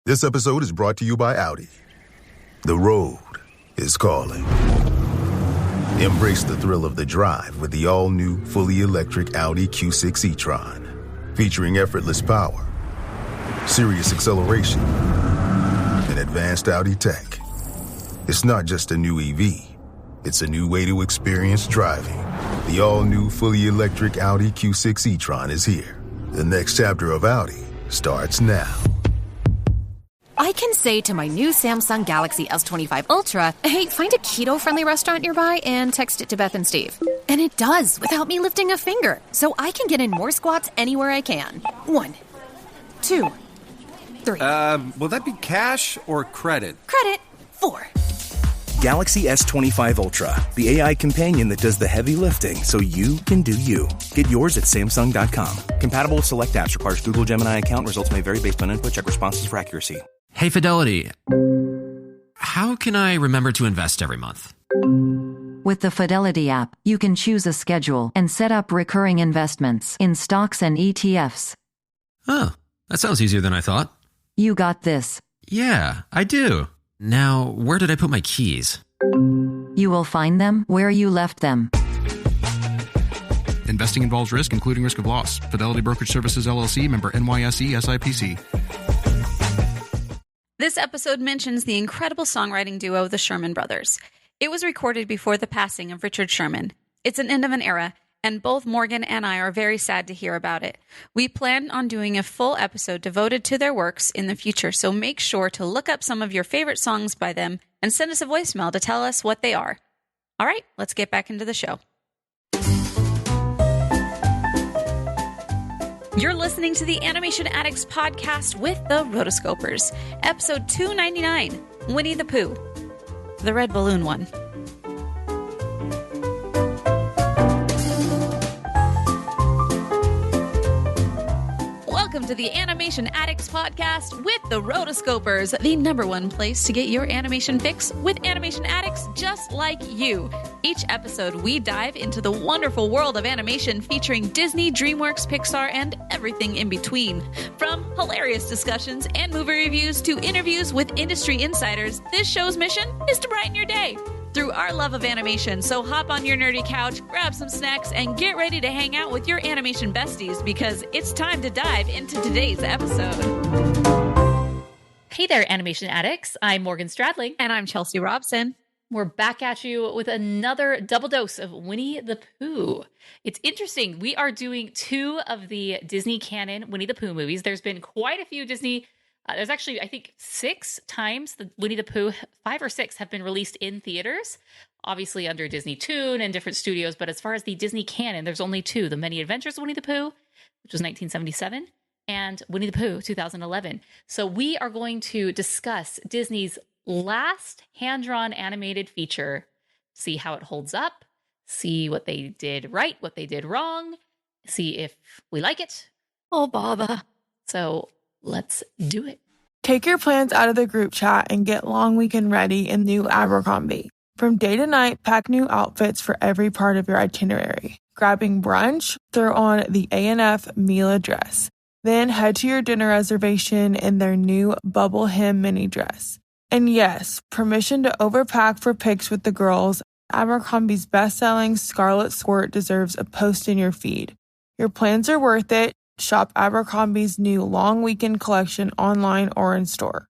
This episode is brought to you by Audi. The road is calling. Embrace the thrill of the drive with the all-new, fully electric Audi Q6 e-tron. Featuring effortless power, serious acceleration, and advanced Audi tech. It's not just a new EV. It's a new way to experience driving. The all-new, fully electric Audi Q6 e-tron is here. The next chapter of Audi starts now. I can say to my new Samsung Galaxy S25 Ultra, hey, find a keto-friendly restaurant nearby and text it to Beth and Steve. And it does, without me lifting a finger. So I can get in more squats anywhere I can. 1, 2, 3. Will that be cash or credit? Credit. 4. Galaxy S25 Ultra, the AI companion that does the heavy lifting so you can do you. Get yours at Samsung.com. Compatible with select apps. Requires Google Gemini account. Results may vary based on input. Check responses for accuracy. Hey, Fidelity. How can I remember to invest every month? With the Fidelity app, you can choose a schedule and set up recurring investments in stocks and ETFs. Oh, that sounds easier than I thought. You got this. Yeah, I do. Now, where did I put my keys? You will find them where you left them. Investing involves risk, including risk of loss. Fidelity Brokerage Services, LLC, member NYSE, SIPC. This episode mentions the incredible songwriting duo, the Sherman Brothers. It was recorded before the passing of Richard Sherman. It's an end of an era, and both Morgan and I are very sad to hear about it. We plan on doing a full episode devoted to their works in the future, so make sure to look up some of your favorite songs by them and send us a voicemail to tell us what they are. All right, let's get back into the show. You're listening to the Animation Addicts Podcast with the Rotoscopers, episode 299, Winnie the Pooh, the red balloon one. Welcome to the Animation Addicts Podcast with the Rotoscopers, the #1 place to get your animation fix with animation addicts just like you. Each episode, we dive into the wonderful world of animation featuring Disney, DreamWorks, Pixar, and everything in between. From hilarious discussions and movie reviews to interviews with industry insiders, this show's mission is to brighten your day through our love of animation. So hop on your nerdy couch, grab some snacks, and get ready to hang out with your animation besties because it's time to dive into today's episode. Hey there, Animation Addicts. I'm Morgan Stradling. And I'm Chelsea Robson. We're back at you with another double dose of Winnie the Pooh. It's interesting. We are doing 2 of the Disney canon Winnie the Pooh movies. There's been quite a few Disney. There's actually, I think, 6 times the Winnie the Pooh, 5 or 6 have been released in theaters, obviously under Disney Toon and different studios. But as far as the Disney canon, there's only 2. The Many Adventures of Winnie the Pooh, which was 1977, and Winnie the Pooh, 2011. So we are going to discuss Disney's last hand-drawn animated feature, see how it holds up, see what they did right, what they did wrong, see if we like it. Oh, bother. So let's do it. Take your plans out of the group chat and get long weekend ready in new Abercrombie. From day to night, pack new outfits for every part of your itinerary. Grabbing brunch? Throw on the A&F Mila dress. Then head to your dinner reservation in their new bubble hem mini dress. And yes, permission to overpack for pics with the girls. Abercrombie's best-selling Scarlet Squirt deserves a post in your feed. Your plans are worth it. Shop Abercrombie's new long weekend collection online or in store.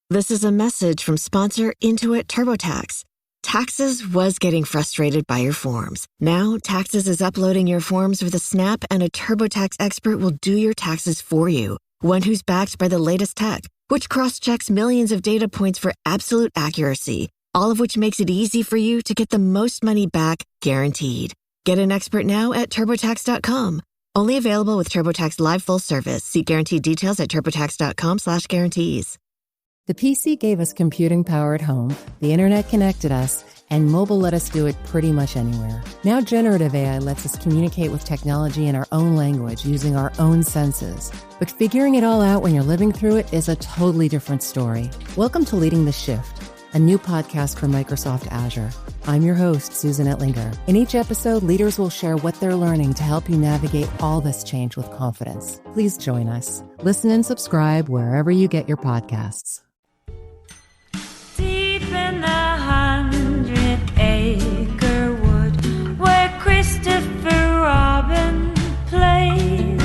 This is a message from sponsor Intuit TurboTax. Taxes was getting frustrated by your forms. Now, Taxes is uploading your forms with a snap, and a TurboTax expert will do your taxes for you. One who's backed by the latest tech, which cross-checks millions of data points for absolute accuracy, all of which makes it easy for you to get the most money back, guaranteed. Get an expert now at TurboTax.com. Only available with TurboTax Live Full Service. See guaranteed details at TurboTax.com/guarantees. The PC gave us computing power at home, the internet connected us, and mobile let us do it pretty much anywhere. Now generative AI lets us communicate with technology in our own language using our own senses. But figuring it all out when you're living through it is a totally different story. Welcome to Leading the Shift, a new podcast from Microsoft Azure. I'm your host, Susan Ettlinger. In each episode, leaders will share what they're learning to help you navigate all this change with confidence. Please join us. Listen and subscribe wherever you get your podcasts. Deep in the 100-acre wood where Christopher Robin plays,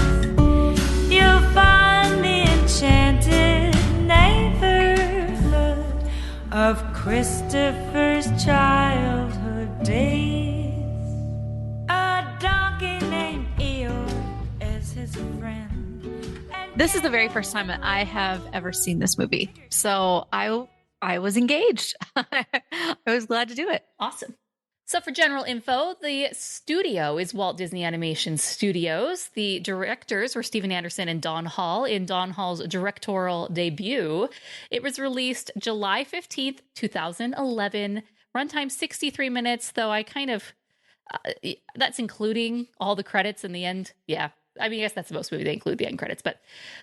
you'll find the enchanted neighborhood of Christopher's childhood days. A donkey named Eeyore is his friend. This is the very first time that I have ever seen this movie. So I was engaged. I was glad to do it. Awesome. So for general info, the studio is Walt Disney Animation Studios. The directors were Steven Anderson and Don Hall in Don Hall's directorial debut. It was released July 15th, 2011. Runtime 63 minutes, though I kind of, that's including all the credits in the end. Yeah. I mean, I guess that's most movies. They include the end credits, but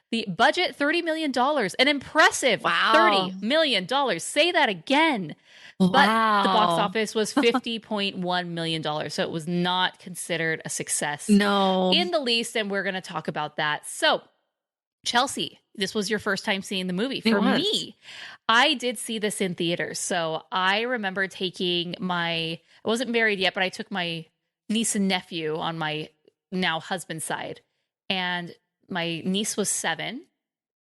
the budget, $30 million, an impressive $30 million. Say that again. Wow. But the box office was $50.1 million. So it was not considered a success. No. In the least. And we're going to talk about that. So Chelsea, this was your first time seeing the movie. For me, I did see this in theaters. So I remember taking I wasn't married yet, but I took my niece and nephew on my now husband's side. And my niece was 7.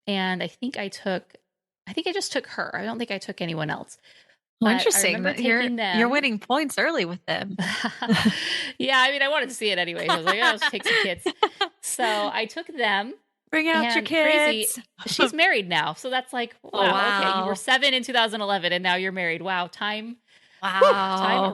And I think I just took her. I don't think I took anyone else. Well, interesting. You're winning points early with them. Yeah, I mean, I wanted to see it anyway. I was like, let's take some kids. So I took them. Bring out your kids. Crazy, she's married now. So that's like, wow, okay, you were 7 in 2011 and now you're married. Wow, time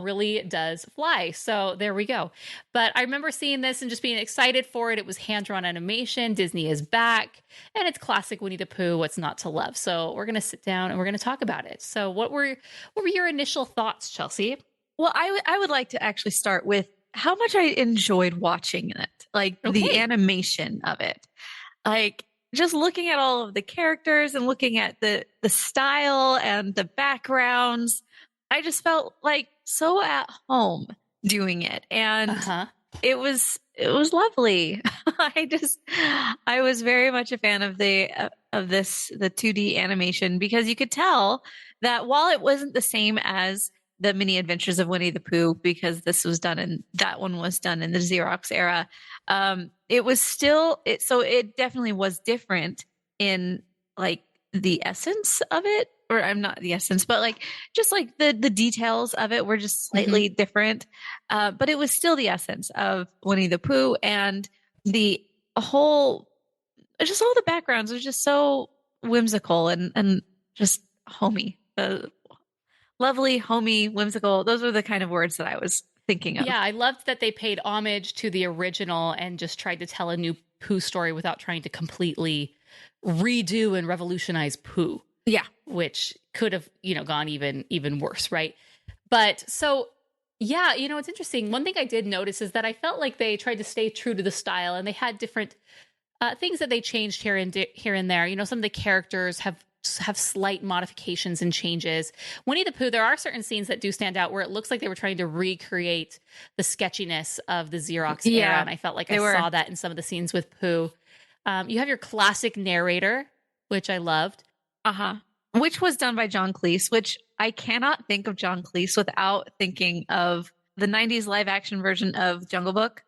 really does fly. So there we go. But I remember seeing this and just being excited for it. It was hand-drawn animation. Disney is back. And it's classic Winnie the Pooh, what's not to love. So we're going to sit down and we're going to talk about it. So what were your initial thoughts, Chelsea? Well, I would like to actually start with how much I enjoyed watching it. Like the animation of it. Like just looking at all of the characters and looking at the style and the backgrounds. I just felt like so at home doing it. And it was lovely. I was very much a fan of the 2D animation, because you could tell that while it wasn't the same as the Mini Adventures of Winnie the Pooh, because that one was done in the Xerox era, it was still, so it definitely was different in like the essence of it. Or I'm not the essence, but like just like the details of it were just slightly different. But it was still the essence of Winnie the Pooh, and just all the backgrounds was just so whimsical and just homey. Lovely, homey, whimsical. Those were the kind of words that I was thinking of. Yeah, I loved that they paid homage to the original and just tried to tell a new Pooh story without trying to completely redo and revolutionize Pooh. Yeah. Which could have, gone even worse, right? But so, yeah, it's interesting. One thing I did notice is that I felt like they tried to stay true to the style, and they had different things that they changed here and there. Some of the characters have slight modifications and changes. Winnie the Pooh, there are certain scenes that do stand out where it looks like they were trying to recreate the sketchiness of the Xerox era, and I felt like I saw that in some of the scenes with Pooh. You have your classic narrator, which I loved. Which was done by John Cleese, which I cannot think of John Cleese without thinking of the 90s live action version of Jungle Book.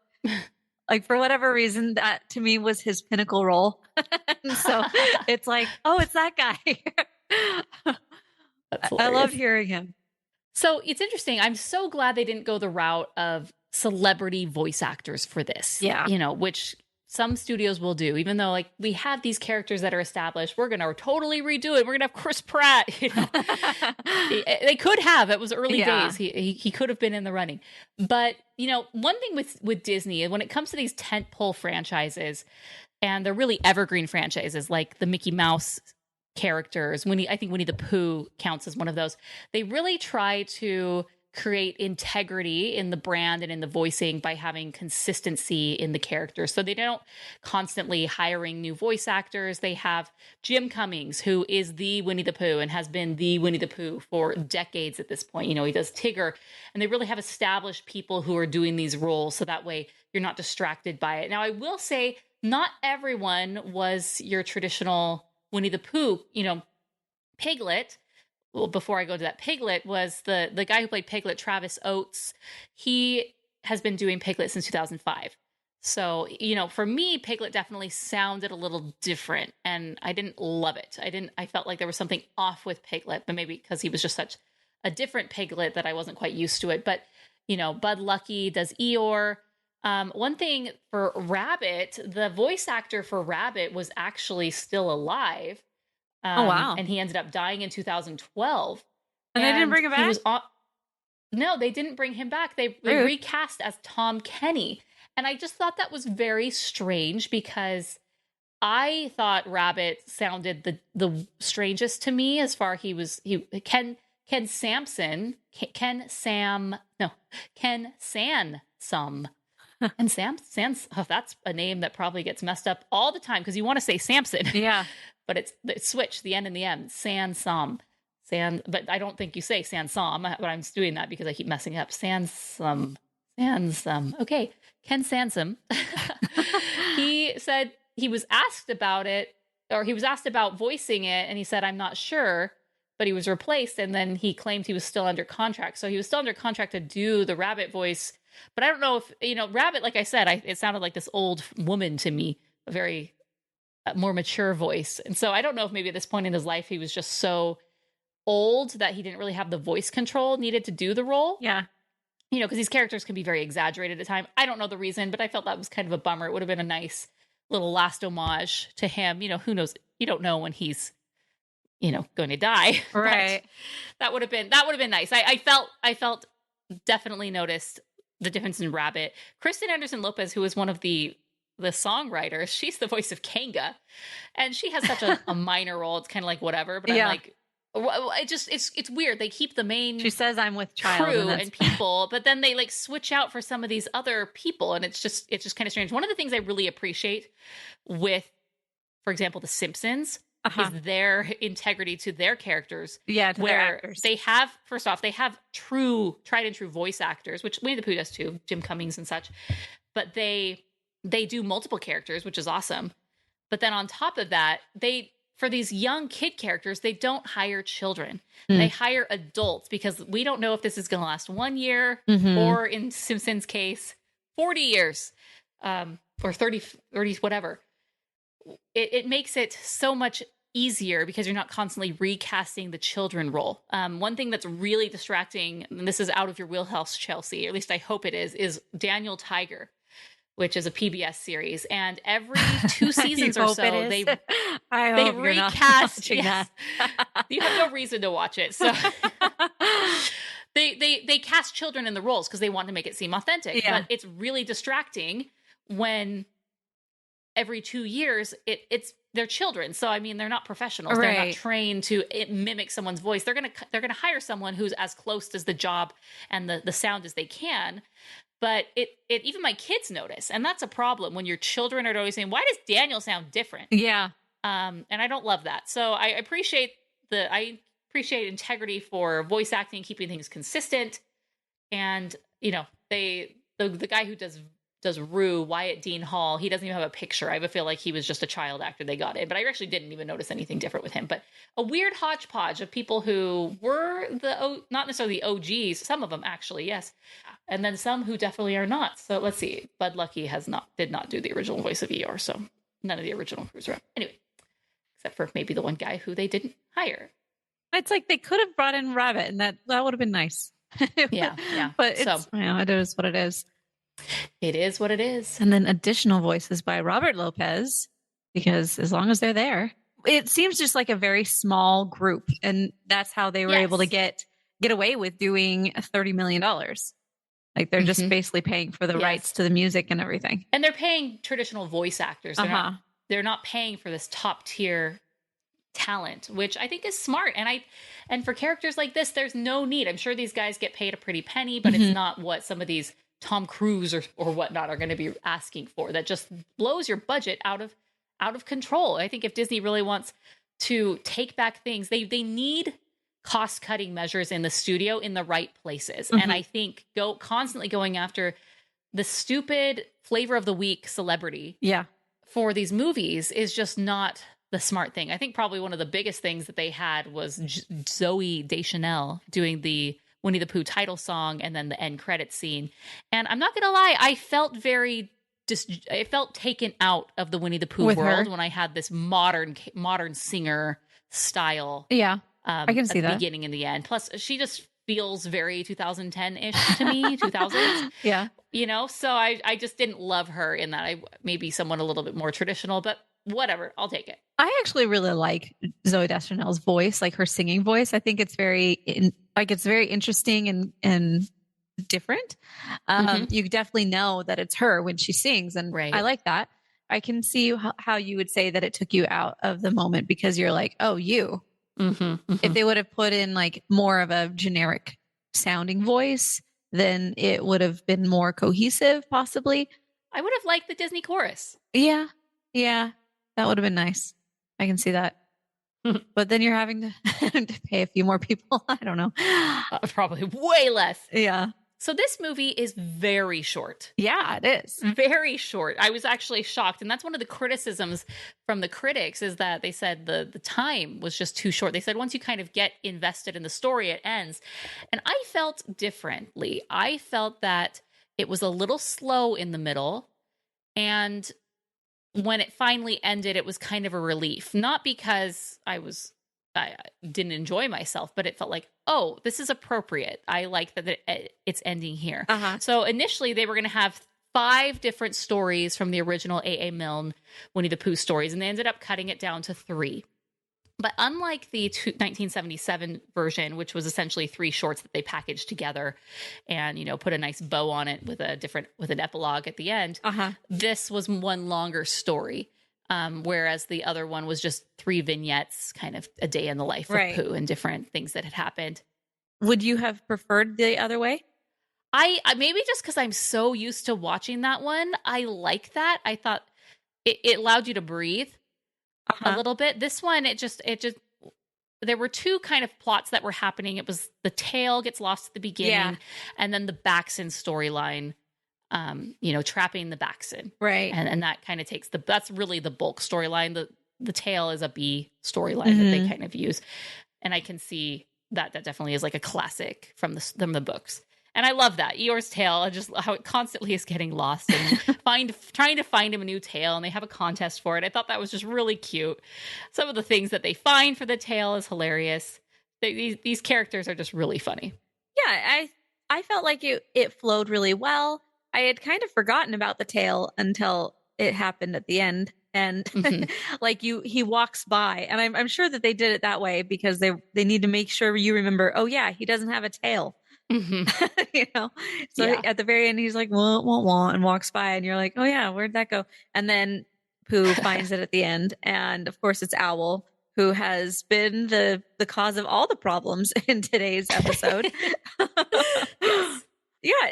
Like, for whatever reason, that to me was his pinnacle role. And so it's like, oh, it's that guy. I love hearing him. So it's interesting. I'm so glad they didn't go the route of celebrity voice actors for this. Yeah. Which some studios will do, even though like we have these characters that are established. We're going to totally redo it. We're going to have Chris Pratt. They could have. It was early days. He could have been in the running. But, one thing with Disney, when it comes to these tentpole franchises, and they're really evergreen franchises like the Mickey Mouse characters, I think Winnie the Pooh counts as one of those. They really try to create integrity in the brand and in the voicing by having consistency in the characters. So they don't constantly hiring new voice actors. They have Jim Cummings, who is the Winnie the Pooh and has been the Winnie the Pooh for decades at this point. You know, he does Tigger, and they really have established people who are doing these roles. So that way you're not distracted by it. Now, I will say not everyone was your traditional Winnie the Pooh, you know, Piglet. Well, before I go to that, Piglet was the guy who played Piglet, Travis Oates. He has been doing Piglet since 2005. So, you know, for me, Piglet definitely sounded a little different, and I didn't love it. I felt like there was something off with Piglet, but maybe because he was just such a different Piglet that I wasn't quite used to it. But, you know, Bud Lucky does Eeyore. One thing for Rabbit, the voice actor for Rabbit was actually still alive. Oh, wow. And he ended up dying in 2012. And they didn't bring him back? No, they didn't bring him back. They recast as Tom Kenny. And I just thought that was very strange because I thought Rabbit sounded the strangest to me as far Ken Sansom. And Sans, that's a name that probably gets messed up all the time because you want to say Samson. Yeah. But it's switched, the N and the M, Sansom. But I don't think you say Sansom, but I'm doing that because I keep messing up. Sansom. Okay, Ken Sansom. He said he was asked about it, or he was asked about voicing it, and he said, I'm not sure, but he was replaced, and then he claimed he was still under contract. So he was still under contract to do the Rabbit voice, but I don't know if, you know, Rabbit, like I said, it sounded like this old woman to me, a very more mature voice. And so I don't know if maybe at this point in his life, he was just so old that he didn't really have the voice control needed to do the role. Yeah. You know, because these characters can be very exaggerated at times. I don't know the reason, but I felt that was kind of a bummer. It would have been a nice little last homage to him. You know, who knows? You don't know when he's, you know, going to die. Right. That would have been nice. I felt definitely noticed the difference in Rabbit. Kristen Anderson Lopez, who was one of the songwriters, she's the voice of Kanga, and she has such a minor role. It's kind of like whatever, but I'm like, it's weird. They keep the main. She says I'm with child crew and people, but then they like switch out for some of these other people, and it's just kind of strange. One of the things I really appreciate with, for example, The Simpsons. Is their integrity to their characters. Yeah, to their actors. They have, first off, they have tried and true voice actors, which Winnie the Pooh does too, Jim Cummings and such. But they do multiple characters, which is awesome. But then on top of that, for these young kid characters, they don't hire children. They hire adults because we don't know if this is going to last 1 year or, in Simpsons' case, 40 years or 30, whatever. It makes it so much easier because you're not constantly recasting the children role. One thing that's really distracting, and this is out of your wheelhouse, Chelsea, or at least I hope it is Daniel Tiger, which is a PBS series. And every 2 seasons or so, they recast. Yes. You have no reason to watch it. So they cast children in the roles because they want to make it seem authentic. Yeah. But it's really distracting when every 2 years they're children. So I mean, they're not professionals. Right. They're not trained to mimic someone's voice. They're gonna hire someone who's as close to the job and the sound as they can. But it even my kids notice, and that's a problem when your children are always saying, "Why does Daniel sound different?" Yeah, and I don't love that. So I appreciate integrity for voice acting, keeping things consistent, and you know the guy who does Rue, Wyatt Dean Hall, he doesn't even have a picture. I have a feel like he was just a child actor they got in, but I actually didn't even notice anything different with him. But a weird hodgepodge of people who were not necessarily the OGs, some of them actually, yes, and then some who definitely are not. So let's see, Bud Lucky did not do the original voice of Eeyore, so none of the original crews were. Anyway, except for maybe the one guy who they didn't hire. It's like they could have brought in Rabbit, and that would have been nice. yeah. But it is what it is. It is what it is. And then additional voices by Robert Lopez, because as long as they're there, it seems just like a very small group. And that's how they were able to get away with doing $30 million. Like they're just basically paying for the rights to the music and everything. And they're paying traditional voice actors. They're not paying for this top tier talent, which I think is smart. And for characters like this, there's no need. I'm sure these guys get paid a pretty penny, but it's not what some of these Tom Cruise or whatnot are going to be asking for. That just blows your budget out of control. I think if Disney really wants to take back things, they need cost-cutting measures in the studio in the right places. And I think constantly going after the stupid flavor of the week celebrity for these movies is just not the smart thing. I think probably one of the biggest things that they had was Zooey Deschanel doing the Winnie the Pooh title song and then the end credit scene. And I'm not going to lie, I felt I felt taken out of the Winnie the Pooh world when I had this modern singer style. Yeah, I can see at the that. Beginning and the end. Plus, she just feels very 2010-ish to me, 2000s. Yeah. You know, so I just didn't love her in that. I maybe someone a little bit more traditional, but whatever, I'll take it. I actually really like Zooey Deschanel's voice, like her singing voice. I think it's very interesting and different. You definitely know that it's her when she sings, and I like that. I can see how you would say that it took you out of the moment because you're like, oh, you. If they would have put in like more of a generic sounding voice, then it would have been more cohesive, possibly. I would have liked the Disney chorus. Yeah, that would have been nice. I can see that. But then you're having to pay a few more people. I don't know. Probably way less. Yeah. So this movie is very short. Yeah, it is. Very short. I was actually shocked. And that's one of the criticisms from the critics is that they said the time was just too short. They said once you kind of get invested in the story, it ends. And I felt differently. I felt that it was a little slow in the middle. And when it finally ended, it was kind of a relief. Not because I didn't enjoy myself, but it felt like, oh, this is appropriate. I like that it's ending here. So initially they were going to have 5 different stories from the original A.A. Milne Winnie the Pooh stories, and they ended up cutting it down to 3. But unlike the 1977 version, which was essentially 3 shorts that they packaged together and, put a nice bow on it with an epilogue at the end, this was one longer story. Whereas the other one was just 3 vignettes, kind of a day in the life of Pooh and different things that had happened. Would you have preferred the other way? I maybe just because I'm so used to watching that one, I like that. I thought it allowed you to breathe a little bit. This one, it just there were 2 kind of plots that were happening. It was the tail gets lost at the beginning, and then the Baxen storyline. Trapping the Baxen. Right. And that kind of that's really the bulk storyline. The tail is a B storyline that they kind of use. And I can see that definitely is like a classic from the books. And I love that. Eeyore's tail, just how it constantly is getting lost and trying to find him a new tail, and they have a contest for it. I thought that was just really cute. Some of the things that they find for the tail is hilarious. These characters are just really funny. Yeah, I felt like it flowed really well. I had kind of forgotten about the tail until it happened at the end. And like he walks by, and I'm sure that they did it that way because they need to make sure you remember, oh yeah, he doesn't have a tail. So at the very end, he's like, wah, wah, wah, and walks by, and you're like, oh yeah, where'd that go? And then Pooh finds it at the end. And of course it's Owl, who has been the cause of all the problems in today's episode. Yes. Yeah.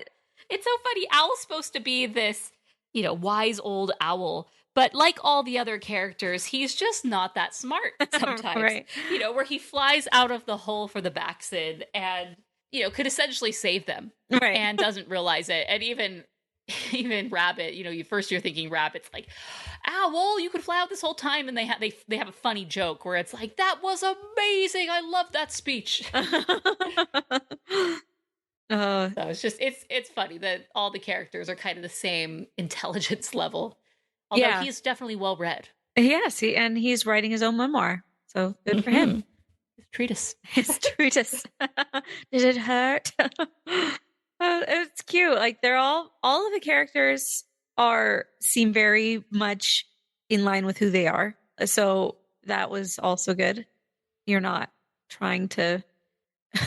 It's so funny. Owl's supposed to be this, wise old owl. But like all the other characters, he's just not that smart sometimes. Right. Where he flies out of the hole for the Baxen and, could essentially save them. Right. And doesn't realize it. And even Rabbit, you're thinking Rabbit's like, Owl, you could fly out this whole time. And they have a funny joke where it's like, that was amazing. I love that speech. So it's funny that all the characters are kind of the same intelligence level. Although he's definitely well read. Yes, and he's writing his own memoir. So good for him. His treatise. Did it hurt? It's cute. Like all of the characters seem very much in line with who they are. So that was also good. You're not trying to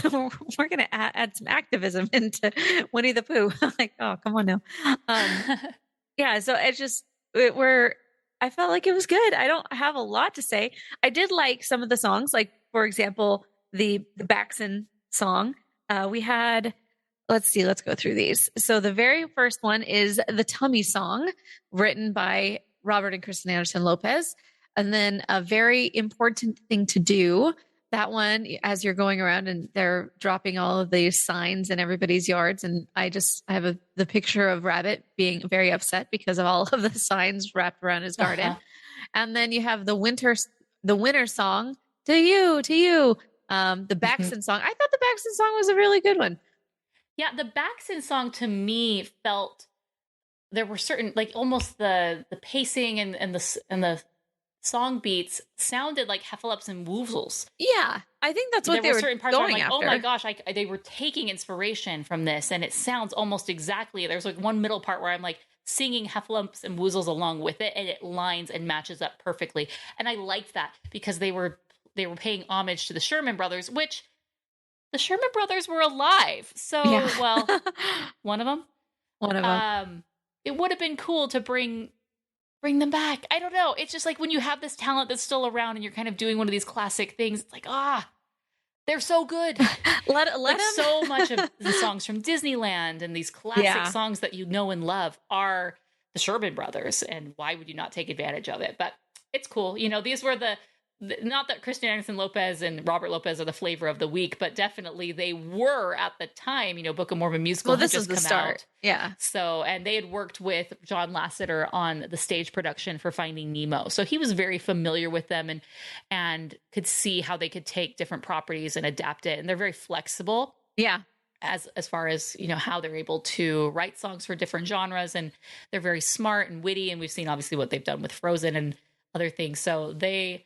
we're going to add some activism into Winnie the Pooh. Like, oh, come on now. So it's just, I felt like it was good. I don't have a lot to say. I did like some of the songs, like for example, the Baxen song. We had, let's go through these. So the very first one is the Tummy Song, written by Robert and Kristen Anderson Lopez. And then A Very Important Thing to Do. That one, as you're going around and they're dropping all of these signs in everybody's yards. And I have the picture of Rabbit being very upset because of all of the signs wrapped around his garden. And then you have the winter song, to you, the Baxen song. I thought the Baxen song was a really good one. Yeah, the Baxen song to me felt there were certain, like almost the pacing and the song beats sounded like heffalumps and woozles. Yeah, I think that's what there they were certain parts going where I'm like, after. oh my gosh, they were taking inspiration from this, and it sounds almost exactly. There's like one middle part where I'm like singing heffalumps and woozles along with it, and it lines and matches up perfectly. And I liked that because they were paying homage to the Sherman Brothers, which the Sherman Brothers were alive. So, well, one of them. It would have been cool to bring them back. I don't know. It's just like when you have this talent that's still around and you're kind of doing one of these classic things, it's like, they're so good. let like them. So much of the songs from Disneyland and these classic songs that you know and love are the Sherman Brothers. And why would you not take advantage of it? But it's cool. You know, these were not that Kristen Anderson Lopez and Robert Lopez are the flavor of the week, but definitely they were at the time. You know, Book of Mormon musical had just come out. Yeah. So, and they had worked with John Lasseter on the stage production for Finding Nemo. So he was very familiar with them and could see how they could take different properties and adapt it. And they're very flexible. Yeah. As far as, you know, how they're able to write songs for different genres, and they're very smart and witty. And we've seen obviously what they've done with Frozen and other things. So they're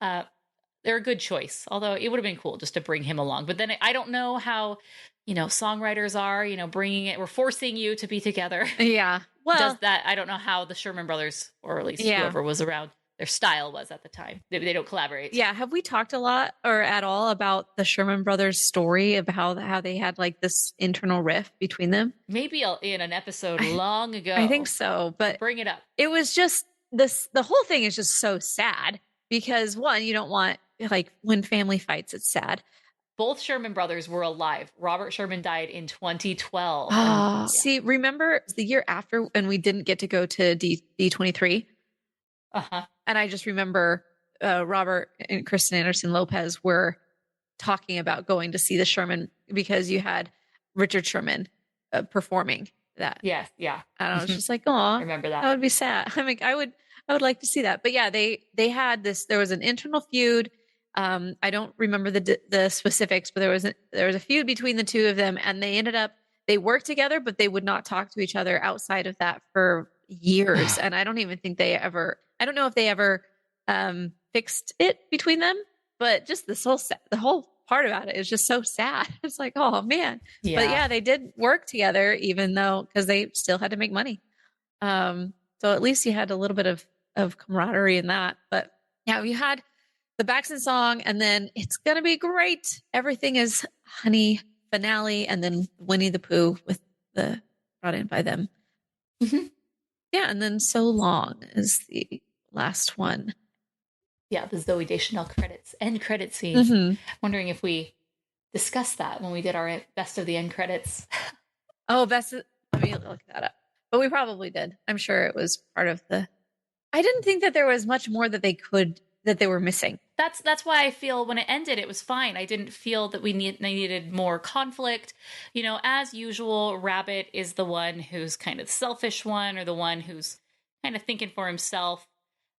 a good choice, although it would have been cool just to bring him along. But then I don't know how, you know, songwriters are, you know, we're forcing you to be together. Yeah. Well, does that, I don't know how the Sherman Brothers, or at least whoever was around, their style was at the time. They don't collaborate. Yeah. Have we talked a lot or at all about the Sherman Brothers story of how they had like this internal rift between them? Maybe in an episode long ago. I think so, but bring it up. It was just the whole thing is just so sad because one, you don't want, like, when family fights, it's sad. Both Sherman Brothers were alive. Robert Sherman died in 2012. Oh, see, remember the year after when we didn't get to go to D23? Uh-huh. And I just remember Robert and Kristen Anderson Lopez were talking about going to see the Sherman because you had Richard Sherman performing that. Yes, yeah. And I was just like, oh, remember that. That would be sad. I mean, I would like to see that. But yeah, they had this, there was an internal feud. I don't remember the specifics, but there was a feud between the two of them, and they worked together, but they would not talk to each other outside of that for years. And I don't even think I don't know if they ever fixed it between them, but just the whole part about it is just so sad. It's like, oh man. Yeah. But yeah, they did work together even though, because they still had to make money. So at least you had a little bit of camaraderie in that. But yeah, you had the Baxen song, and then It's Gonna Be Great. Everything is Honey finale, and then Winnie the Pooh with the brought in by them. Mm-hmm. Yeah, and then So Long is the last one. Yeah, the Zooey Deschanel end credit scene. Mm-hmm. Wondering if we discussed that when we did our best of the end credits. Oh, let me look that up. But we probably did. I'm sure it was part of I didn't think that there was much more that they were missing. That's why I feel when it ended, it was fine. I didn't feel that we needed more conflict. You know, as usual, Rabbit is the one who's kind of the selfish one, or the one who's kind of thinking for himself.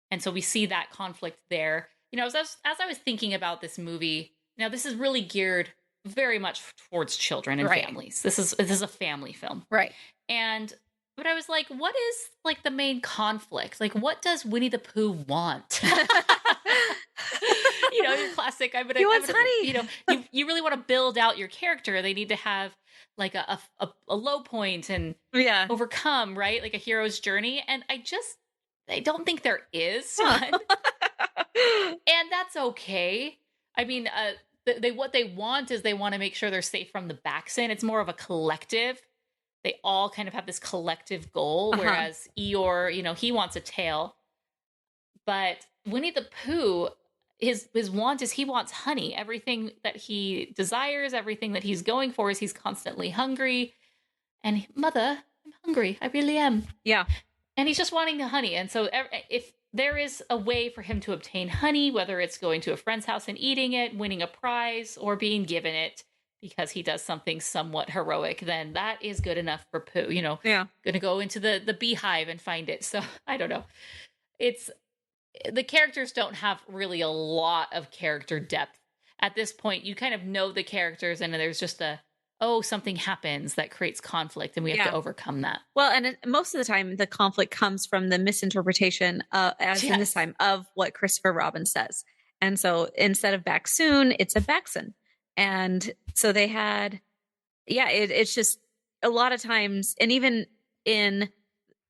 And so we see that conflict there. You know, as I was thinking about this movie, now this is really geared very much towards children and families. This is a family film. Right. But I was like, what is like the main conflict? Like, what does Winnie the Pooh want? You know, your classic. He wants honey. You know, you really want to build out your character. They need to have like a low point and overcome, right? Like a hero's journey. And I don't think there is one. And that's okay. I mean, what they want is they want to make sure they're safe from the Baxen. It's more of a collective. They all kind of have this collective goal, whereas Eeyore, you know, he wants a tail. But Winnie the Pooh, his want is he wants honey. Everything that he desires, everything that he's going for is he's constantly hungry. And mother, I'm hungry. I really am. Yeah. And he's just wanting the honey. And so if there is a way for him to obtain honey, whether it's going to a friend's house and eating it, winning a prize, or being given it because he does something somewhat heroic, then that is good enough for Pooh. You know, yeah, going to go into the beehive and find it. So I don't know. The characters don't have really a lot of character depth. At this point, you kind of know the characters, and there's just something happens that creates conflict, and we have to overcome that. Well, and most of the time, the conflict comes from the misinterpretation, in this time, of what Christopher Robin says. And so instead of back soon, it's a back soon. And so they had, it's just a lot of times, and even in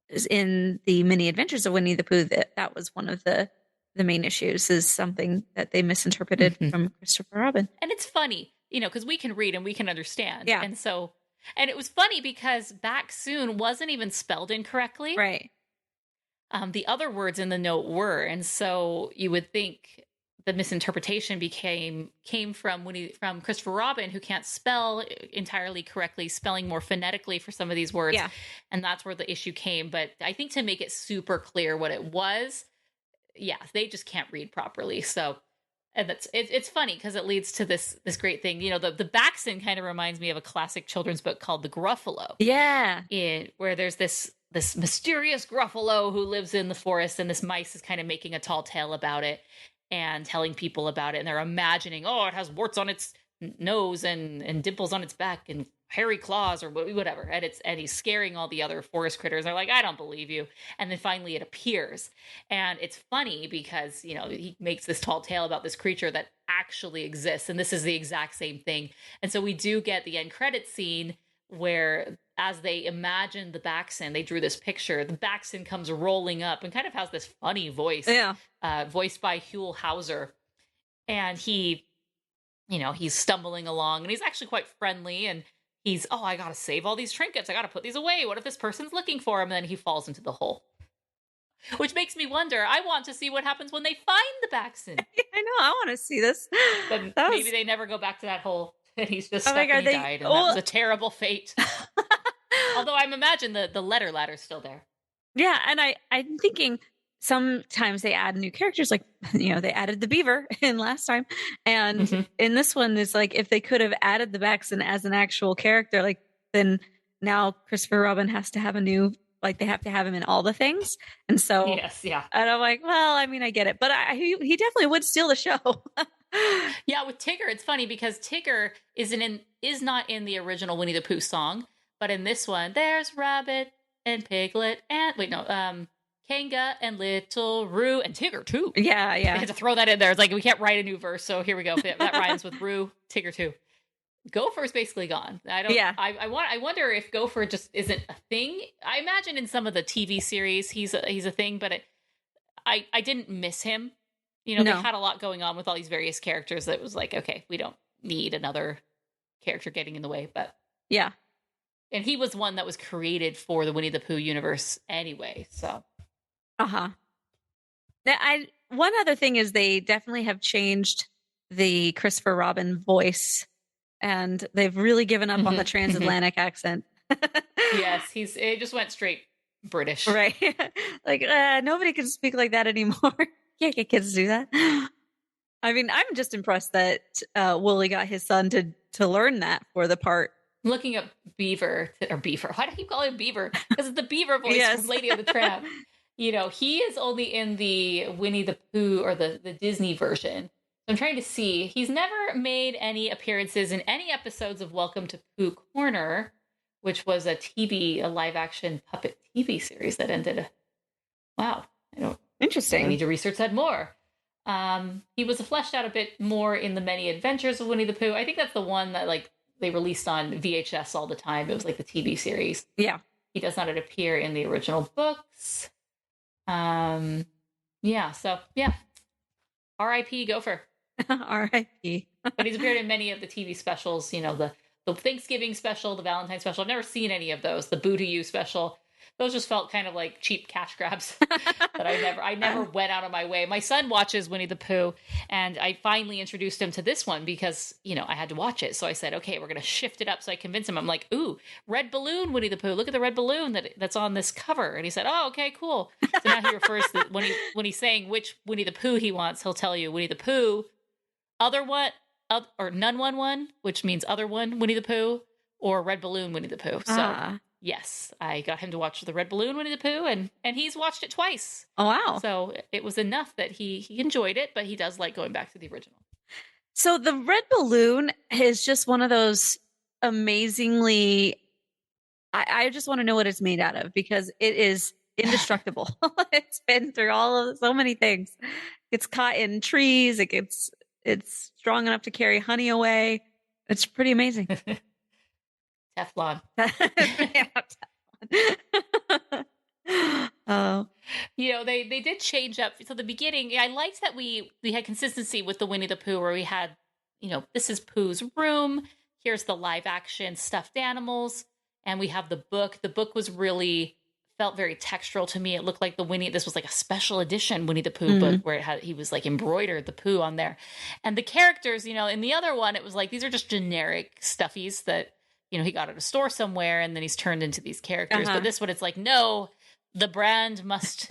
the mini adventures of Winnie the Pooh, that was one of the main issues, is something that they misinterpreted from Christopher Robin. And it's funny, because we can read and we can understand. Yeah. And it was funny because back soon wasn't even spelled incorrectly. Right. The other words in the note were. And so you would think the misinterpretation came from Christopher Robin, who can't spell entirely correctly, spelling more phonetically for some of these words. Yeah. And that's where the issue came. But I think to make it super clear what it was, they just can't read properly. So, and it's funny because it leads to this great thing. The Baxton kind of reminds me of a classic children's book called The Gruffalo. Yeah. Where there's this mysterious Gruffalo who lives in the forest, and this mice is kind of making a tall tale about it and telling people about it. And they're imagining, it has warts on its nose and dimples on its back and hairy claws or whatever. And he's scaring all the other forest critters. They're like, I don't believe you. And then finally it appears. And it's funny because, he makes this tall tale about this creature that actually exists. And this is the exact same thing. And so we do get the end credit scene where, as they imagined the Baxton, they drew this picture. The Baxton comes rolling up and kind of has this funny voice, voiced by Huell Hauser. And he's stumbling along, and he's actually quite friendly. And he's, I got to save all these trinkets. I got to put these away. What if this person's looking for him? And then he falls into the hole. Which makes me wonder, I want to see what happens when they find the Baxton. I know, I want to see this. But maybe they never go back to that hole. And he's just stuck and he died. And that was a terrible fate. Although I'm imagine the letter ladder's still there. Yeah, and I'm thinking sometimes they add new characters, like, they added the beaver in last time. And in this one, it's like, if they could have added the Baxton as an actual character, like, then now Christopher Robin has to have a new, like, they have to have him in all the things. And so, yes, yeah. And I'm like, well, I mean, I get it. But he definitely would steal the show. Yeah, with Tigger, it's funny because Tigger is not in the original Winnie the Pooh song, but in this one, there's Rabbit and Piglet and Kanga and Little Roo and Tigger too. Yeah. I had to throw that in there. It's like we can't write a new verse, so here we go. That rhymes with Roo, Tigger too. Gopher's basically gone. I wonder if Gopher just isn't a thing. I imagine in some of the TV series he's a thing, but I didn't miss him. They had a lot going on with all these various characters that was like, okay, we don't need another character getting in the way. But yeah. And he was one that was created for the Winnie the Pooh universe anyway. So. One other thing is they definitely have changed the Christopher Robin voice, and they've really given up on the transatlantic accent. Yes, it just went straight British. Right. Like, nobody can speak like that anymore. Can't get kids to do that. I mean, I'm just impressed that Wooly got his son to learn that for the part. Looking up Beaver. Why do I keep calling him Beaver? Because it's the Beaver voice from Lady of the Tramp. He is only in the Winnie the Pooh or the Disney version. So I'm trying to see. He's never made any appearances in any episodes of Welcome to Pooh Corner, which was a live action puppet TV series that ended. Wow. Interesting. I need to research that more. He was fleshed out a bit more in the Many Adventures of Winnie the Pooh. I think that's the one that they released on VHS all the time. It was like the TV series. Yeah. He does not appear in the original books. R.I.P. Gopher. R.I.P. But he's appeared in many of the TV specials, the Thanksgiving special, the Valentine special. I've never seen any of those. The Boo to You special. those just felt kind of like cheap cash grabs that I never went out of my way. My son watches Winnie the Pooh, and I finally introduced him to this one because, I had to watch it. So I said, okay, we're going to shift it up. So I convinced him. I'm like, ooh, red balloon Winnie the Pooh. Look at the red balloon that's on this cover. And he said, oh, okay, cool. So now he refers to when he's saying which Winnie the Pooh he wants, he'll tell you Winnie the Pooh, other what, or none one, which means other one Winnie the Pooh, or red balloon Winnie the Pooh. So yes, I got him to watch the red balloon Winnie the Pooh, and he's watched it twice. Oh, wow. So it was enough that he enjoyed it, but he does like going back to the original. So the red balloon is just one of those amazingly, I just want to know what it's made out of because it is indestructible. It's been through so many things. It's caught in trees. It's strong enough to carry honey away. It's pretty amazing. Teflon. Oh, they did change up. So the beginning, I liked that we had consistency with the Winnie the Pooh, where we had, this is Pooh's room. Here's the live action stuffed animals, and we have the book. The book was really felt very textural to me. It looked like this was like a special edition Winnie the Pooh book where he was like embroidered the Pooh on there, and the characters, in the other one, it was like these are just generic stuffies that. He got at a store somewhere and then he's turned into these characters. But this one, it's like, no, the brand must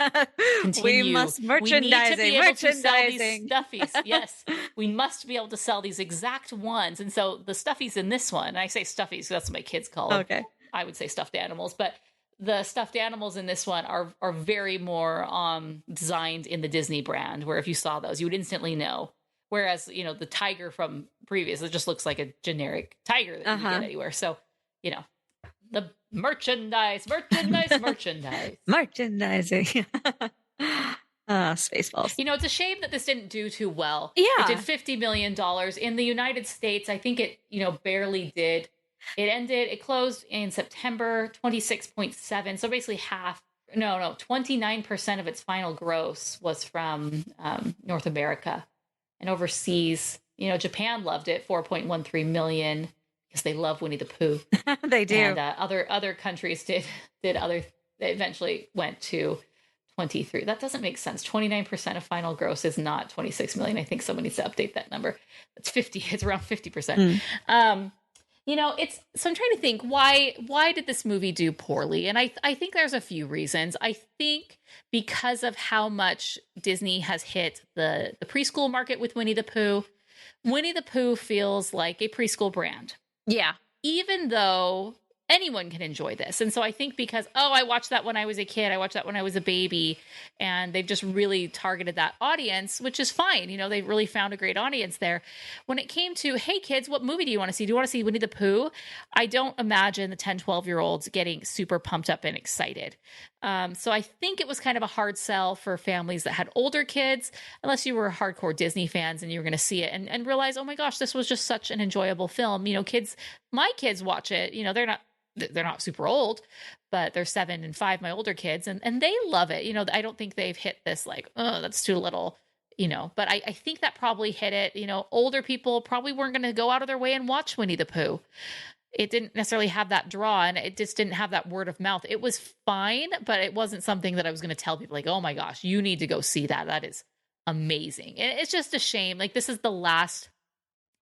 continue. We must merchandising. We need to be able to sell these stuffies. Yes, we must be able to sell these exact ones. And so the stuffies in this one, and I say stuffies because that's what my kids call them. Okay. I would say stuffed animals. But the stuffed animals in this one are very more designed in the Disney brand, where if you saw those, you would instantly know. Whereas, the tiger from previous, it just looks like a generic tiger that you get anywhere. So, the merchandise. Merchandising. Spaceballs. It's a shame that this didn't do too well. Yeah. It did $50 million. In the United States, I think it, barely did. It closed in September, 26.7. So basically 29% of its final gross was from North America. And overseas, Japan loved it, 4.13 million, because they love Winnie the Pooh. They do. And other countries did other. They eventually went to 23. That doesn't make sense. 29% of final gross is not 26 million. I think someone needs to update that number. It's 50. It's around 50%. So I'm trying to think why did this movie do poorly? And I think there's a few reasons. I think because of how much Disney has hit the preschool market with Winnie the Pooh. Winnie the Pooh feels like a preschool brand. Yeah. Even though anyone can enjoy this. And so I think because, I watched that when I was a kid, I watched that when I was a baby, and they've just really targeted that audience, which is fine. They really found a great audience there. When it came to, hey kids, what movie do you want to see? Do you want to see Winnie the Pooh? I don't imagine the 10, 12-year-olds getting super pumped up and excited. So I think it was kind of a hard sell for families that had older kids, unless you were hardcore Disney fans and you were going to see it and realize, oh my gosh, this was just such an enjoyable film. My kids watch it, they're not super old, but they're 7 and 5, my older kids, and they love it. I don't think they've hit this like, oh, that's too little, but I think that probably hit it. Older people probably weren't going to go out of their way and watch Winnie the Pooh. It didn't necessarily have that draw, and it just didn't have that word of mouth. It was fine, but it wasn't something that I was going to tell people like, oh my gosh, you need to go see that. That is amazing. And it's just a shame. Like, this is the last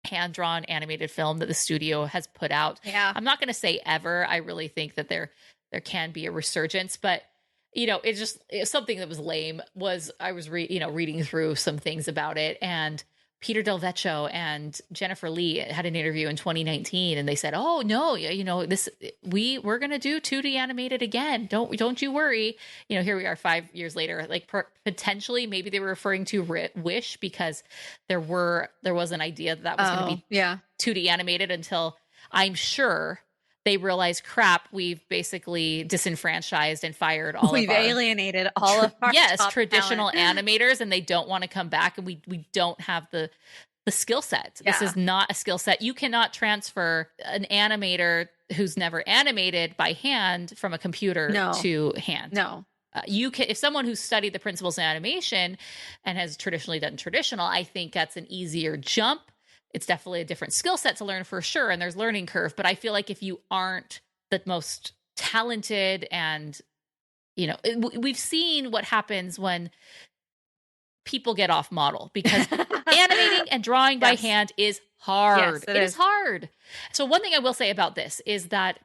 hand-drawn animated film that the studio has put out. Yeah. I'm not going to say ever. I really think that there can be a resurgence, but it's something that was lame. I was reading through some things about it, and Peter Del Vecchio and Jennifer Lee had an interview in 2019, and they said, "Oh no, we're going to do 2D animated again. Don't you worry." Here we are 5 years later. Like potentially, maybe they were referring to Wish, because there was an idea that was going to be 2D animated until I'm sure they realized, crap, we've basically disenfranchised and fired all we've of our alienated all of our top traditional talent. animators, and they don't want to come back, and we don't have the skill set. This is not a skill set. You cannot transfer an animator who's never animated by hand from a computer to hand. No. You can, if someone who's studied the principles of animation and has traditionally done traditional, I think that's an easier jump. It's definitely a different skill set to learn for sure, and there's learning curve. But I feel like if you aren't the most talented and we've seen what happens when people get off model, because animating and drawing by hand is hard. Yes, it is hard. So one thing I will say about this is that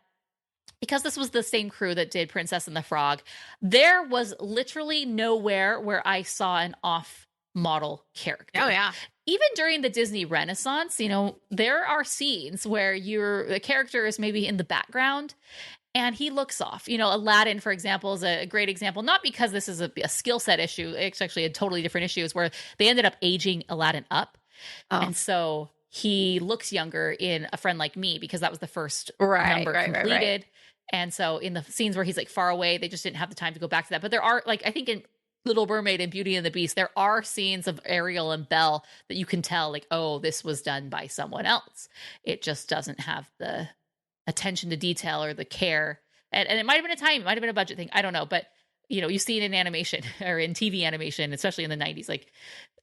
because this was the same crew that did Princess and the Frog, there was literally nowhere where I saw an off model character. Oh yeah. Even during the Disney Renaissance, there are scenes where the character is maybe in the background and he looks off. Aladdin, for example, is a great example, not because this is a skill set issue. It's actually a totally different issue, is where they ended up aging Aladdin up. Oh. And so he looks younger in A Friend Like Me because that was the first number completed. Right. And so in the scenes where he's like far away, they just didn't have the time to go back to that. But there are, like, I think in Little Mermaid and Beauty and the Beast, there are scenes of Ariel and Belle that you can tell, like, oh, this was done by someone else. It just doesn't have the attention to detail or the care. And it might have been a time, it might have been a budget thing. I don't know. But, you see it in animation or in TV animation, especially in the 90s. Like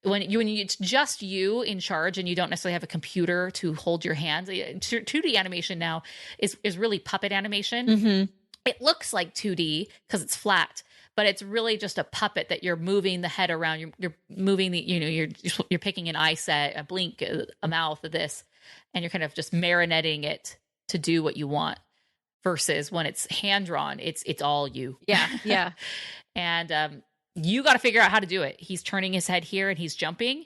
when it's just you in charge and you don't necessarily have a computer to hold your hands. 2D animation now is really puppet animation. Mm-hmm. It looks like 2D because it's flat, but it's really just a puppet that you're moving the head around. You're moving you're picking an eye set, a blink, a mouth, of this, and you're kind of just marionetting it to do what you want. Versus when it's hand drawn, it's all you. Yeah, yeah. And you got to figure out how to do it. He's turning his head here and he's jumping.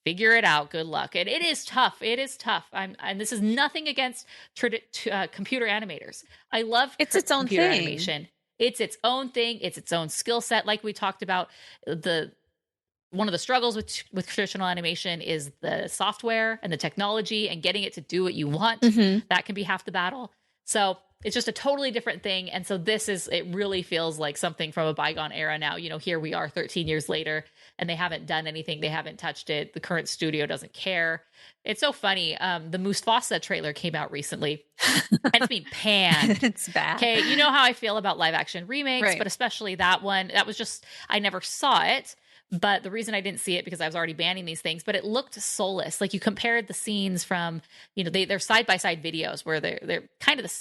Figure it out. Good luck. And it is tough. It is tough. And this is nothing against computer animators. I love its own computer thing. Animation. It's its own thing. It's its own skill set. Like we talked about, one of the struggles with traditional animation is the software and the technology and getting it to do what you want. Mm-hmm. That can be half the battle. So it's just a totally different thing. And so it really feels like something from a bygone era now. Here we are 13 years later and they haven't done anything. They haven't touched it. The current studio doesn't care. It's so funny. The Mufasa trailer came out recently and it's being panned. It's bad. Okay. You know how I feel about live action remakes, right. But especially that one. That was just, I never saw it. But the reason I didn't see it because I was already banning these things, but it looked soulless. Like you compared the scenes from, they're side-by-side videos where they're kind of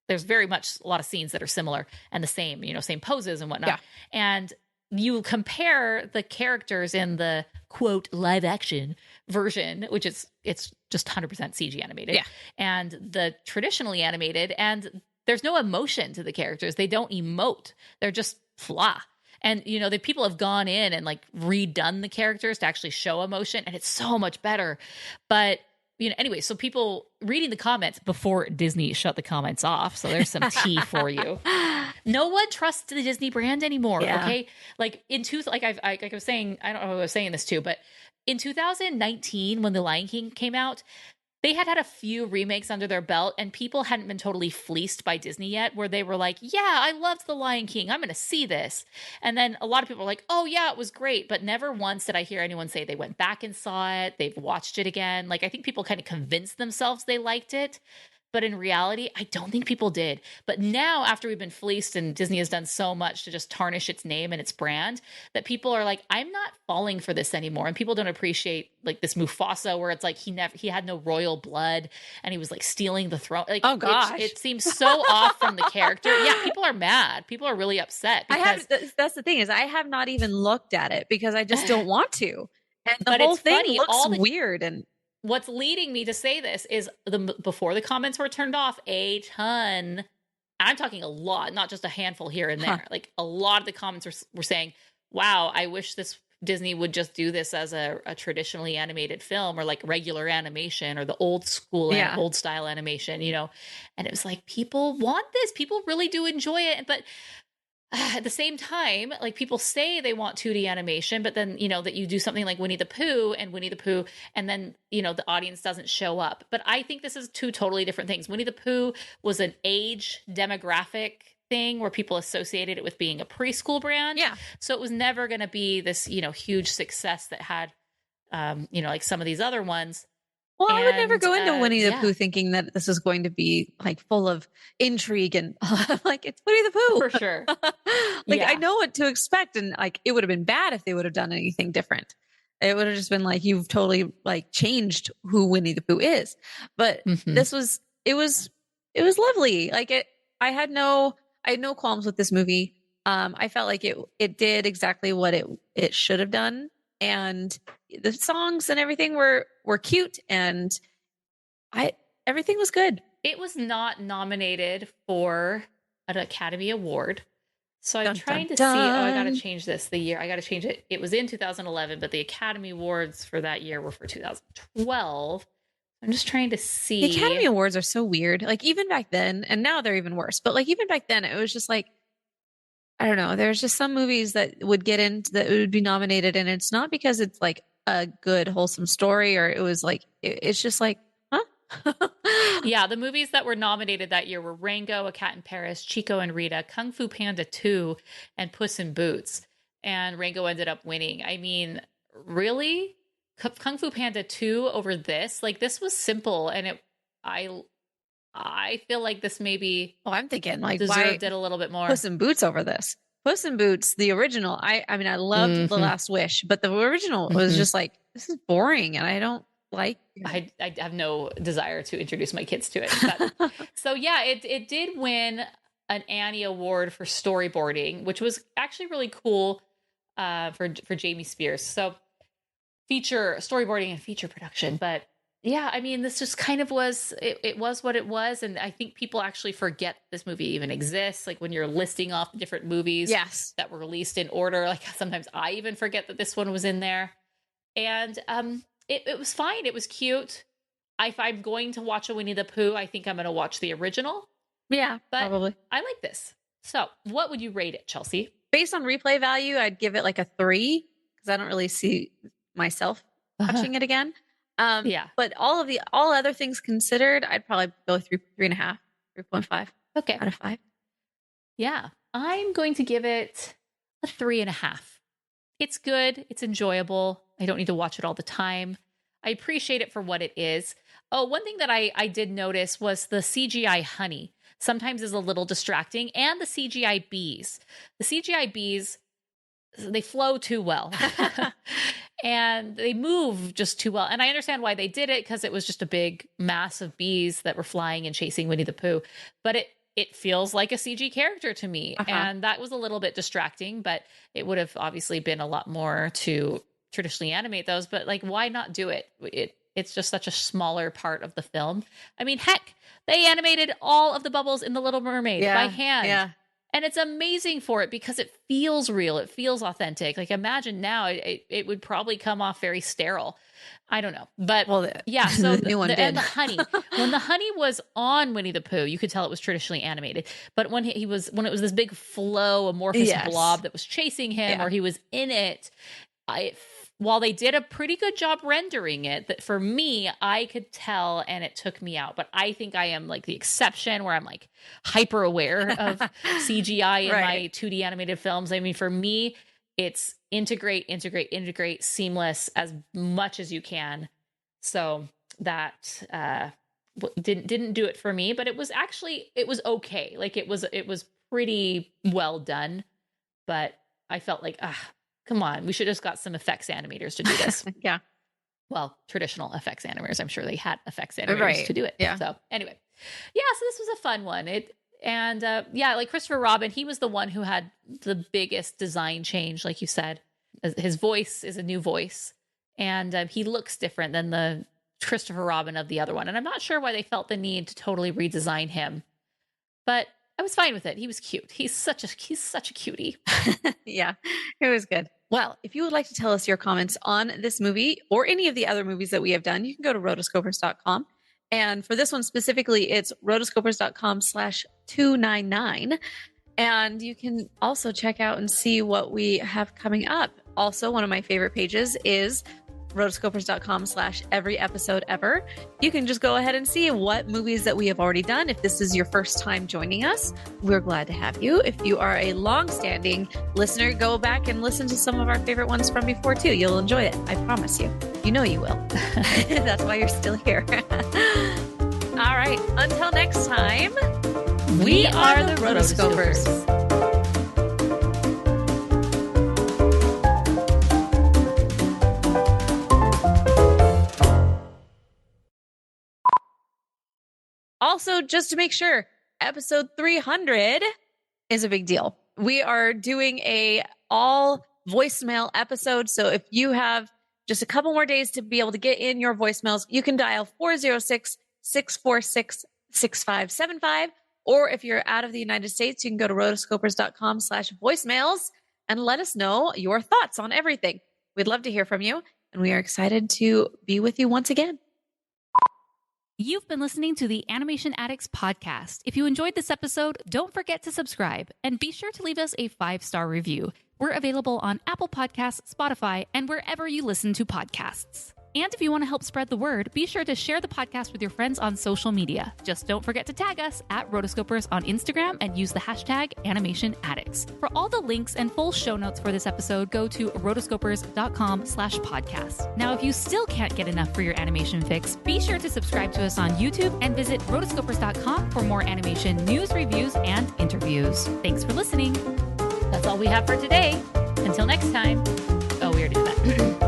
there's very much a lot of scenes that are similar and the same, same poses and whatnot. Yeah. And you compare the characters in the quote live action version, which it's just 100% CG animated, yeah. And the traditionally animated, and there's no emotion to the characters. They don't emote. They're just blah. And, the people have gone in and like redone the characters to actually show emotion, and it's so much better. But, anyway, so people reading the comments before Disney shut the comments off. So there's some tea for you. No one trusts the Disney brand anymore. Yeah. Okay. Like I was saying, I don't know if I was saying this too, but in 2019, when The Lion King came out, they had a few remakes under their belt and people hadn't been totally fleeced by Disney yet, where they were like, yeah, I loved The Lion King. I'm going to see this. And then a lot of people were like, oh yeah, it was great. But never once did I hear anyone say they went back and saw it. They've watched it again. Like, I think people kind of convinced themselves they liked it. But in reality, I don't think people did. But now, after we've been fleeced and Disney has done so much to just tarnish its name and its brand, that people are like, I'm not falling for this anymore. And people don't appreciate like this Mufasa, where it's like he had no royal blood and he was like stealing the throne. Like, oh gosh, it seems so off from the character. Yeah, people are mad. People are really upset. Because that's the thing, is I have not even looked at it because I just don't want to. And the whole thing looks weird. And what's leading me to say this is before the comments were turned off, a ton, I'm talking a lot, not just a handful here and there. Like a lot of the comments were saying, wow, I wish Disney would just do this as a traditionally animated film, or like regular animation, or the old school, old style animation, and it was like, people want this. People really do enjoy it. But at the same time, like people say they want 2D animation, but then, that you do something like Winnie the Pooh, and then, the audience doesn't show up. But I think this is two totally different things. Winnie the Pooh was an age demographic thing where people associated it with being a preschool brand. Yeah. So it was never going to be this, huge success that had, like some of these other ones. Well, I would never go into Winnie the Pooh thinking that this is going to be like full of intrigue and like, it's Winnie the Pooh. For sure. I know what to expect. And like, it would have been bad if they would have done anything different. It would have just been like, you've totally like changed who Winnie the Pooh is. But it was lovely. Like I had no qualms with this movie. I felt like it did exactly what it should have done. And the songs and everything were cute, and everything was good. It was not nominated for an Academy Award. So I'm trying to see. Oh, I got to change this. The year I got to change it. It was in 2011, but the Academy Awards for that year were for 2012. I'm just trying to see. The Academy Awards are so weird. Like even back then, and now they're even worse. But like even back then, it was just like, I don't know. There's just some movies that would get into that would be nominated, and it's not because it's like a good wholesome story, or it was like it's just like, huh? Yeah, the movies that were nominated that year were Rango, A Cat in Paris, Chico and Rita, Kung Fu Panda 2, and Puss in Boots. And Rango ended up winning. I mean, really? Kung Fu Panda 2 over this? Like, this was simple, and I feel like this maybe I'm thinking like deserved it a little bit more. Puss in Boots over this. Puss in Boots, the original. I mean, I loved The Last Wish, but the original was just like, this is boring, and I don't like I have no desire to introduce my kids to it. But, so yeah, it did win an Annie Award for storyboarding, which was actually really cool for Jamie Spears. So feature storyboarding and feature production. But yeah, I mean, this just kind of was, it was what it was. And I think people actually forget this movie even exists. Like when you're listing off the different movies that were released in order, like sometimes I even forget that this one was in there. And it was fine. It was cute. If I'm going to watch a Winnie the Pooh, I think I'm going to watch the original. Yeah, but probably. I like this. So what would you rate it, Chelsea? Based on replay value, I'd give it like a 3 because I don't really see myself watching it again. Yeah. But all other things considered, I'd probably go 3.5, 3.5. Okay. Out of 5. Yeah. I'm going to give it a 3.5. It's good. It's enjoyable. I don't need to watch it all the time. I appreciate it for what it is. Oh, one thing that I did notice was the CGI honey sometimes is a little distracting, and the CGI bees. The CGI bees, they flow too well. And they move just too well. And I understand why they did it, because it was just a big mass of bees that were flying and chasing Winnie the Pooh. But it feels like a CG character to me. And that was a little bit distracting, but it would have obviously been a lot more to traditionally animate those. But like, why not do it? It's just such a smaller part of the film. I mean, heck, they animated all of the bubbles in The Little Mermaid by hand. Yeah. And it's amazing for it because it feels real. It feels authentic. Like imagine now it would probably come off very sterile. I don't know. But yeah, so the new one did. And the honey. When the honey was on Winnie the Pooh, you could tell it was traditionally animated. But when it was this big flow, amorphous blob that was chasing him or he was in it, while they did a pretty good job rendering it, that for me, I could tell and it took me out. But I think I am like the exception where I'm like hyper aware of CGI in my 2D animated films. I mean, for me, it's integrate, seamless as much as you can. So that didn't do it for me, but it was okay. Like it was pretty well done, but I felt like, come on, we should have got some effects animators to do this. Yeah. Well, traditional effects animators. I'm sure they had effects animators to do it. Yeah. So anyway, so this was a fun one. Like Christopher Robin, he was the one who had the biggest design change, like you said. His voice is a new voice, and he looks different than the Christopher Robin of the other one. And I'm not sure why they felt the need to totally redesign him, but I was fine with it. He was cute. He's such a cutie. Yeah, it was good. Well, if you would like to tell us your comments on this movie or any of the other movies that we have done, you can go to rotoscopers.com. And for this one specifically, it's rotoscopers.com/299. And you can also check out and see what we have coming up. Also, one of my favorite pages is rotoscopers.com/every episode ever. You can just go ahead and see what movies that we have already done. If this is your first time joining us, we're glad to have you. If you are a long-standing listener, go back and listen to some of our favorite ones from before too. You'll enjoy it. I promise you. You know you will. That's why you're still here. All right. Until next time, we are the Rotoscopers. Also, just to make sure, episode 300 is a big deal. we are doing a all voicemail episode. So if you have just a couple more days to be able to get in your voicemails, you can dial 406-646-6575. Or if you're out of the United States, you can go to rotoscopers.com/voicemails and let us know your thoughts on everything. We'd love to hear from you, and we are excited to be with you once again. You've been listening to the Animation Addicts Podcast. If you enjoyed this episode, don't forget to subscribe and be sure to leave us a 5-star review. We're available on Apple Podcasts, Spotify, and wherever you listen to podcasts. And if you want to help spread the word, be sure to share the podcast with your friends on social media. Just don't forget to tag us at Rotoscopers on Instagram and use the hashtag Animation Addicts. For all the links and full show notes for this episode, go to rotoscopers.com/podcast. Now, if you still can't get enough for your animation fix, be sure to subscribe to us on YouTube and visit rotoscopers.com for more animation news, reviews, and interviews. Thanks for listening. That's all we have for today. Until next time. Oh, we already did that.